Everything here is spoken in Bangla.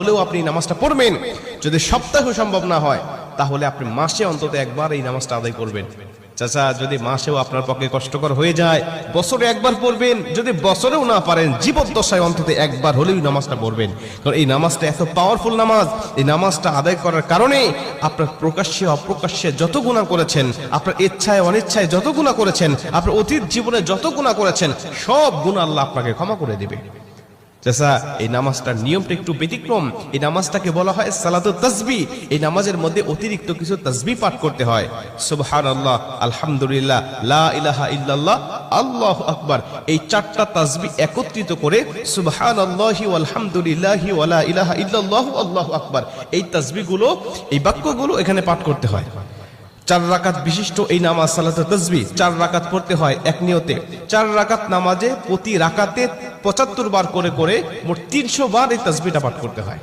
হলেও আপনি নামাজটা পড়বেন। যদি সপ্তাহে সম্ভব না হয় তাহলে আপনি মাসে অন্তত একবার এই নামাজটা আদায় করবেন। চাচা, যদি মাসেও আপনার পক্ষে কষ্টকর হয়ে যায়, বছরে একবার পড়বেন। যদি বছরেও না পারেন, জীবদ্দশায় অন্তত একবার হলেও নামাজটা পড়বেন। কারণ এই নামাজটা এত পাওয়ারফুল নামাজ। এই নামাজটা আদায় করার কারণে আপনার প্রকাশ্যে অপ্রকাশ্যে যত গুনাহ করেছেন, আপনার ইচ্ছায় অনিচ্ছায় যত গুনাহ করেছেন, আপনার অতীত জীবনে যত গুনাহ করেছেন, সব গুনাহ আল্লাহ আপনাকে ক্ষমা করে দেবে। চাচা, এই নামাজটার নিয়মটা একটু ব্যতিক্রম। এই নামাজটাকে বলা হয় সালাতুত তাসবিহ। এই নামাজের মধ্যে অতিরিক্ত কিছু তাসবিহ পাঠ করতে হয়। সুবহানাল্লাহ, আলহামদুলিল্লাহ, লা ইলাহা ইল্লাল্লাহ, আল্লাহু আকবার। এই চারটা তাসবিহ একত্রিত করে সুবহানাল্লাহি ওয়াল হামদুলিল্লাহি ওয়া লা ইলাহা ইল্লাল্লাহু আল্লাহু আকবার, এই তাসবিহগুলো, এই বাক্যগুলো এখানে পাঠ করতে হয়। 4 রাকাত বিশিষ্ট এই নামাজ সালাতুত তাসবিহ 4 রাকাত পড়তে হয় এক নিয়তে। 4 রাকাত নামাজে প্রতি রাকাতে 75 বার করে মোট 300 বার এই তাসবিহটা পাঠ করতে হয়।